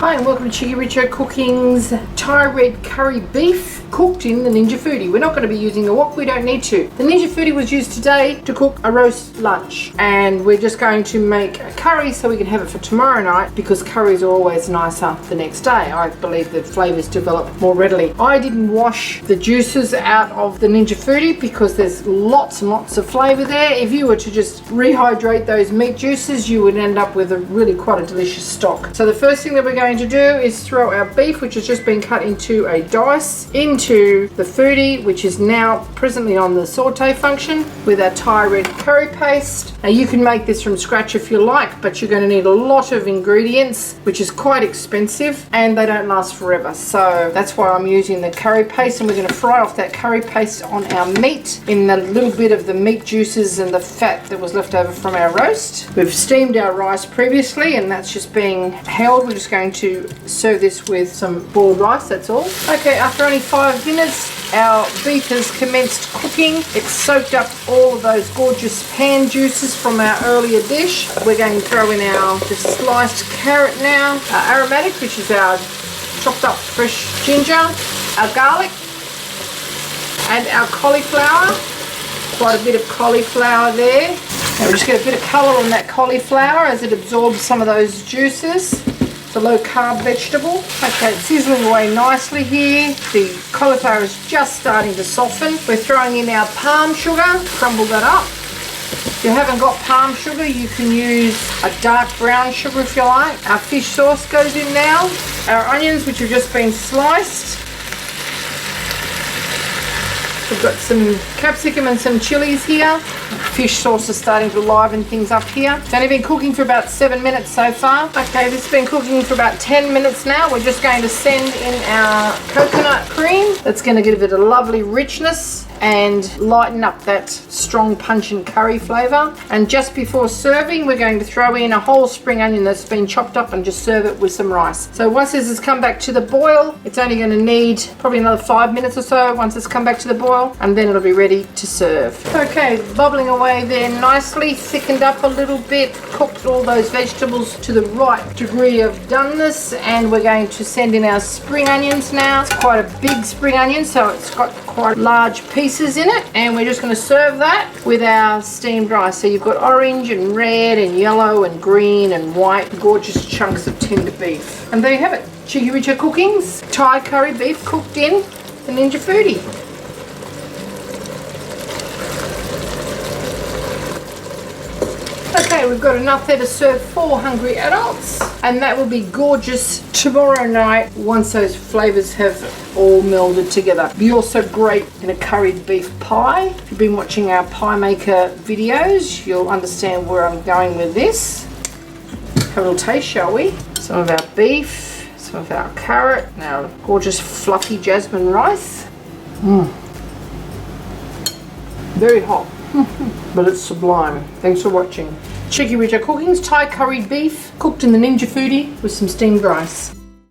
Hi and welcome to Cheekyricho Cooking's Thai Red Curry Beef cooked in the Ninja Foodi. We're not going to be using the wok, we don't need to. The Ninja Foodi was used today to cook a roast lunch, and we're just going to make a curry so we can have it for tomorrow night, because curries are always nicer the next day. I believe the flavours develop more readily. I didn't wash the juices out of the Ninja Foodi because there's lots and lots of flavour there. If you were to just rehydrate those meat juices, you would end up with a really quite a delicious stock. So the first thing that we're going to do is throw our beef, which has just been cut into a dice, into the foodi, which is now presently on the saute function, with our Thai red curry paste. Now you can make this from scratch if you like, but you're going to need a lot of ingredients, which is quite expensive, and they don't last forever. So that's why I'm using the curry paste, and we're going to fry off that curry paste on our meat in the little bit of the meat juices and the fat that was left over from our roast. We've steamed our rice previously, and that's just being held. We're just going to serve this with some boiled rice, that's all. Okay, after only 5 minutes, our beef has commenced cooking. It's soaked up all of those gorgeous pan juices from our earlier dish. We're going to throw in our just sliced carrot now, our aromatic, which is our chopped up fresh ginger, our garlic, and our cauliflower. Quite a bit of cauliflower there. And we'll just get a bit of colour on that cauliflower as it absorbs some of those juices. It's a low carb vegetable. Okay, it's sizzling away nicely here. The cauliflower is just starting to soften. We're throwing in our palm sugar, crumble that up. If you haven't got palm sugar, you can use a dark brown sugar if you like. Our fish sauce goes in now. Our onions, which have just been sliced. We've got some capsicum and some chilies here. Fish sauce is starting to liven things up here. It's only been cooking for about 7 minutes so far. Okay, this has been cooking for about 10 minutes now. We're just going to send in our coconut cream. That's going to give it a lovely richness and lighten up that strong pungent curry flavour. And just before serving, we're going to throw in a whole spring onion that's been chopped up and just serve it with some rice. So once this has come back to the boil, it's only going to need probably another 5 minutes or so once it's come back to the boil, and then it'll be ready to serve. Okay, bubbling away there nicely, thickened up a little bit, cooked all those vegetables to the right degree of doneness, and we're going to send in our spring onions now. It's quite a big spring onion, so it's got quite large pieces in it, and we're just going to serve that with our steamed rice. So you've got orange and red and yellow and green and white gorgeous chunks of tender beef. And there you have it, Cheekyricho Cooking's Thai curry beef cooked in the Ninja Foodi. Okay, we've got enough there to serve 4 hungry adults, and that will be gorgeous tomorrow night once those flavours have all melded together. Be also great in a curried beef pie. If you've been watching our pie maker videos, you'll understand where I'm going with this. Have a little taste, shall we? Some of our beef, some of our carrot, and our gorgeous fluffy jasmine rice. Very hot. But it's sublime. Thanks for watching. Cheekyricho Cooking's Thai curry beef cooked in the Ninja Foodi with some steamed rice.